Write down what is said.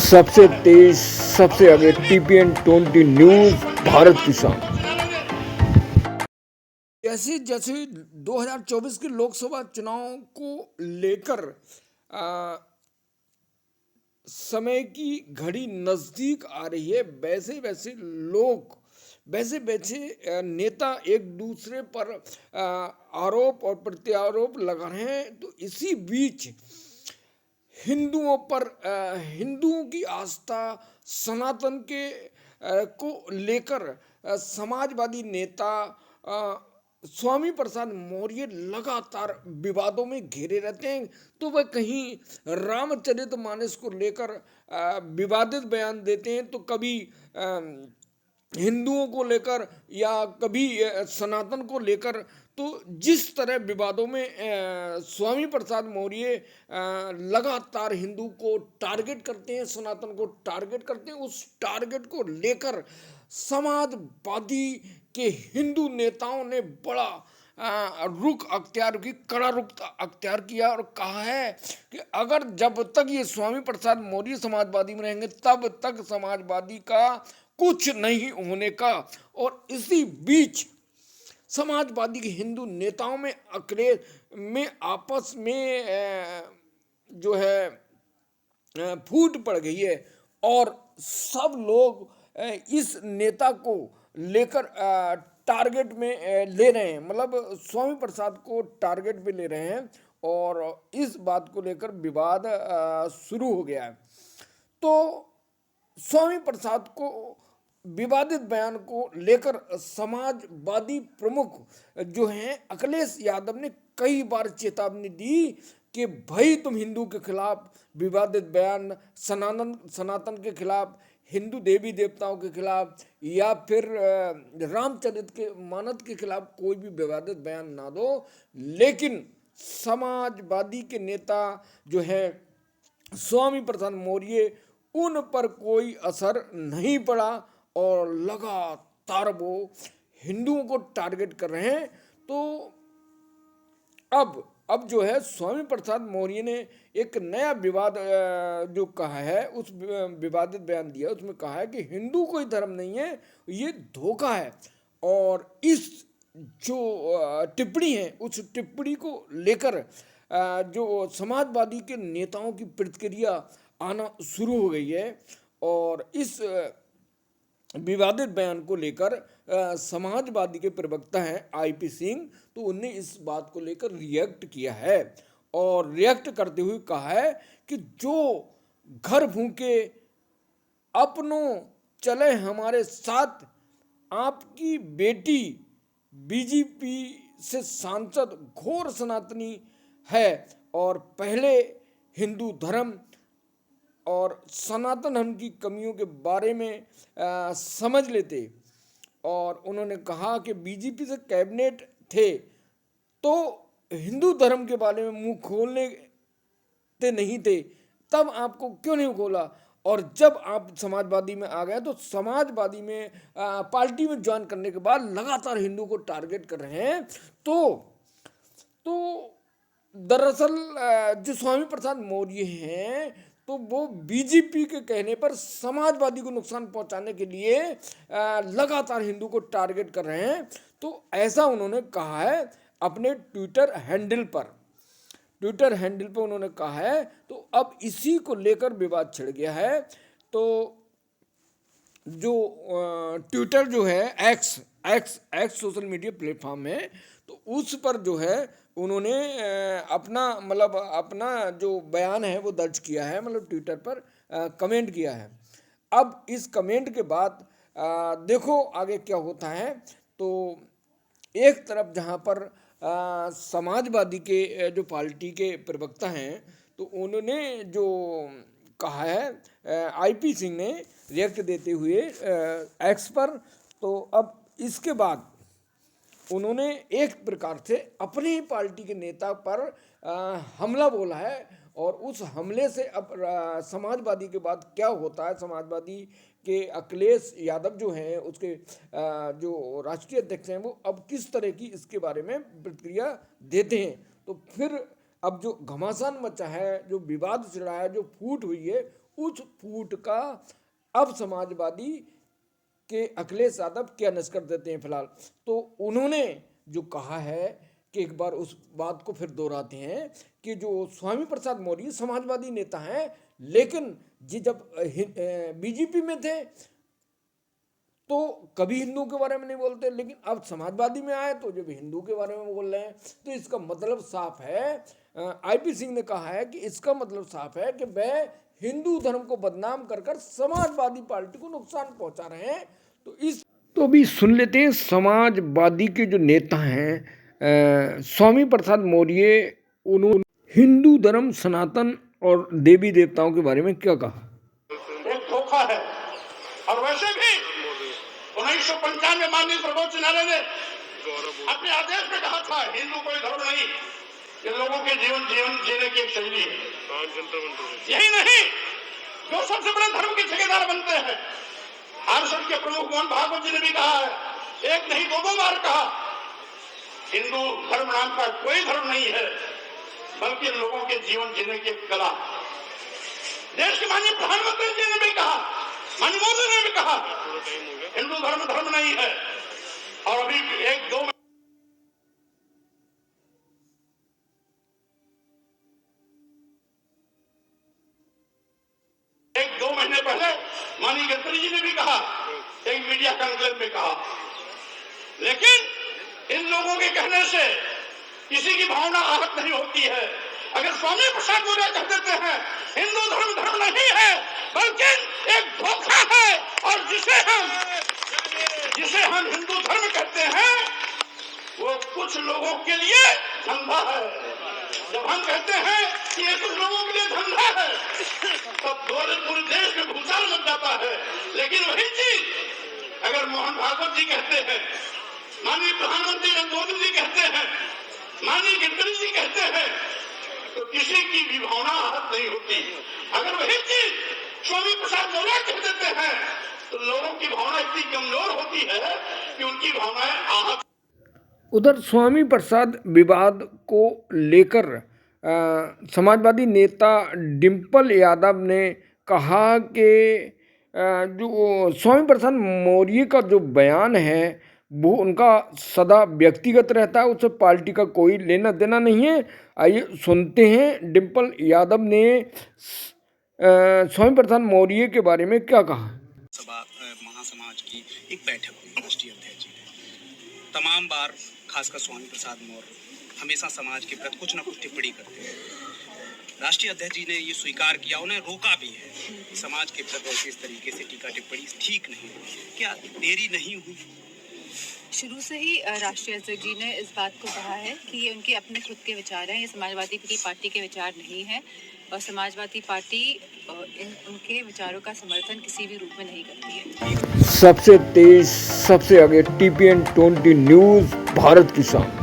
सबसे तेज सबसे आगे टीपीएन 20 न्यूज भारत किसान। जैसे जैसे 2024 के लोकसभा चुनाव को लेकर समय की घड़ी नजदीक आ रही है, वैसे वैसे लोग वैसे वैसे नेता एक दूसरे पर आरोप और प्रत्यारोप लगा रहे हैं। तो इसी बीच हिंदुओं पर हिंदुओं की आस्था सनातन के को लेकर समाजवादी नेता स्वामी प्रसाद मौर्य लगातार विवादों में घिरे रहते हैं। तो वह कहीं रामचरितमानस को लेकर विवादित बयान देते हैं, तो कभी हिंदुओं को लेकर या कभी सनातन को लेकर। तो जिस तरह विवादों में स्वामी प्रसाद मौर्य लगातार हिंदू को टारगेट करते हैं, सनातन को टारगेट करते हैं, उस टारगेट को लेकर समाजवादी के हिंदू नेताओं ने बड़ा रुख अख्तियार की, कड़ा रुख अख्तियार किया और कहा है कि अगर जब तक ये स्वामी प्रसाद मौर्य समाजवादी में रहेंगे तब तक समाजवादी का कुछ नहीं होने का। और इसी बीच समाजवादी के हिंदू नेताओं में अक्लेश में आपस में जो है फूट पड़ गई है और सब लोग इस नेता को लेकर टारगेट में ले रहे हैं, मतलब स्वामी प्रसाद को टारगेट में ले रहे हैं और इस बात को लेकर विवाद शुरू हो गया है। तो स्वामी प्रसाद को विवादित बयान को लेकर समाजवादी प्रमुख जो हैं अखिलेश यादव ने कई बार चेतावनी दी कि भाई तुम हिंदू के खिलाफ विवादित बयान, सनातन के खिलाफ, हिंदू देवी देवताओं के खिलाफ या फिर रामचरित के मानस के खिलाफ कोई भी विवादित बयान ना दो। लेकिन समाजवादी के नेता जो है स्वामी प्रसाद मौर्य, उन पर कोई असर नहीं पड़ा और लगातार वो हिंदुओं को टारगेट कर रहे हैं। तो अब जो है स्वामी प्रसाद मौर्य ने एक नया विवाद जो कहा है, उस विवादित बयान दिया, उसमें कहा है कि हिंदू कोई धर्म नहीं है, ये धोखा है। और इस जो टिप्पणी है उस टिप्पणी को लेकर जो समाजवादी के नेताओं की प्रतिक्रिया आना शुरू हो गई है। और इस विवादित बयान को लेकर समाजवादी के प्रवक्ता हैं आईपी सिंह, तो उनने इस बात को लेकर रिएक्ट किया है और रिएक्ट करते हुए कहा है कि जो घर भूखे अपनों चले हमारे साथ, आपकी बेटी बीजेपी से सांसद घोर सनातनी है और पहले हिंदू धर्म और सनातन धर्म की कमियों के बारे में समझ लेते। और उन्होंने कहा कि बीजेपी से कैबिनेट थे तो हिंदू धर्म के बारे में मुंह खोलने ते नहीं थे, तब आपको क्यों नहीं खोला। और जब आप समाजवादी में आ गए तो समाजवादी में पार्टी में ज्वाइन करने के बाद लगातार हिंदू को टारगेट कर रहे हैं। तो दरअसल जो स्वामी प्रसाद मौर्य हैं तो वो बीजेपी के कहने पर समाजवादी को नुकसान पहुंचाने के लिए लगातार हिंदू को टारगेट कर रहे हैं। तो ऐसा उन्होंने कहा है अपने ट्विटर हैंडल पर उन्होंने कहा है। तो अब इसी को लेकर विवाद छिड़ गया है। तो जो ट्विटर जो है एक्स सोशल मीडिया प्लेटफॉर्म है, तो उस पर जो है उन्होंने अपना जो बयान है वो दर्ज किया है, मतलब ट्विटर पर कमेंट किया है। अब इस कमेंट के बाद देखो आगे क्या होता है। तो एक तरफ जहाँ पर समाजवादी के जो पार्टी के प्रवक्ता हैं, तो उन्होंने जो कहा है आईपी सिंह ने रिएक्ट देते हुए एक्स पर, तो अब इसके बाद उन्होंने एक प्रकार से अपनी ही पार्टी के नेता पर हमला बोला है। और उस हमले से अब समाजवादी के बाद क्या होता है, समाजवादी के अखिलेश यादव जो हैं उसके जो राष्ट्रीय अध्यक्ष हैं, वो अब किस तरह की इसके बारे में प्रतिक्रिया देते हैं। तो फिर अब जो घमासान मचा है, जो विवाद छिड़ा है, जो फूट हुई है, उस फूट का अब समाजवादी के अखिलेश यादव कैनस कर देते हैं फिलहाल। तो उन्होंने जो कहा है कि एक बार उस बात को फिर दोहराते हैं कि जो स्वामी प्रसाद मौर्य समाजवादी नेता हैं, लेकिन ये जब बीजेपी में थे तो कभी हिंदू के बारे में नहीं बोलते, लेकिन अब समाजवादी में आए तो जब हिंदू के बारे में बोल रहे हैं। तो इसका मतलब साफ है, आईपी सिंह ने कहा है कि इसका मतलब साफ है कि वह हिंदू धर्म को बदनाम कर कर समाजवादी पार्टी को नुकसान पहुंचा रहे हैं। तो अभी सुन लेते हैं समाजवादी के जो नेता हैं स्वामी प्रसाद मौर्य, उन्होंने हिंदू धर्म, सनातन और देवी देवताओं के बारे में क्या कहा। एक धोखा है। और वैसे भी 1995 माननीय सर्वोच्च न्यायालय ने अपने आदेश में कहा था हिंदू कोई धर्म नहीं, ये लोगों के जीवन जीने की एक शैली है। यही नहीं, जो सबसे बड़े धर्म के ठेकेदार बनते हैं, आरएसएस के प्रमुख मोहन भागवत जी ने भी कहा है, एक नहीं दो बार कहा, हिंदू धर्म नाम का कोई धर्म नहीं है, बल्कि लोगों के जीवन जीने की कला। देश के माननीय प्रधानमंत्री जी ने भी कहा, माननीय मोदी ने भी कहा, हिंदू धर्म नहीं है। और अभी एक दो महीने पहले माननीय गडकरी जी ने भी कहा, एक मीडिया कॉन्क्लेव में कहा। लेकिन इन लोगों के कहने से किसी की भावना आहत नहीं होती है। अगर स्वामी प्रसाद मौर्य कह देते हैं हिंदू धर्म नहीं है, बल्कि एक धोखा है, और जिसे हम हिंदू धर्म कहते हैं वो कुछ लोगों के लिए धंधा है। जब हम कहते हैं कि ये कुछ लोगों के लिए धंधा है, तब पूरे देश में भूचाल मच जाता है। लेकिन वही चीज अगर मोहन भागवत जी कहते हैं, माननीय प्रधानमंत्री नरेंद्र मोदी जी कहते हैं, माननीय गडकरी जी कहते हैं, तो किसी की भी भावना आहत नहीं होती। अगर वही चीज स्वामी प्रसाद मौर्य कह देते हैं तो लोगों की भावना इतनी कमजोर होती है कि उनकी भावनाएं आहत। उधर स्वामी प्रसाद विवाद को लेकर समाजवादी नेता डिम्पल यादव ने कहा कि जो स्वामी प्रसाद मौर्य का जो बयान है वो उनका सदा व्यक्तिगत रहता है, उससे पार्टी का कोई लेना देना नहीं है। आइए सुनते हैं डिम्पल यादव ने स्वामी प्रसाद मौर्य के बारे में क्या कहा। सभा महासमाज की एक बैठक हुई राष्ट्रीय अध्यक्ष जी ने, तमाम बार खासकर स्वामी प्रसाद मौर्य हमेशा समाज के प्रति कुछ न कुछ टिप्पणी करते हैं। राष्ट्रीय अध्यक्ष जी ने ये स्वीकार किया, उन्हें रोका भी है कि समाज के प्रति इस तरीके से टीका टिप्पणी ठीक नहीं। क्या देरी नहीं हुई? शुरू से ही राष्ट्रीय अध्यक्ष जी ने इस बात को कहा है कि ये उनके अपने खुद के विचार हैं, ये समाजवादी पार्टी के विचार नहीं हैं, और समाजवादी पार्टी उनके विचारों का समर्थन किसी भी रूप में नहीं करती है। सबसे तेज, सबसे आगे TPN 20 न्यूज़, भारत की शान।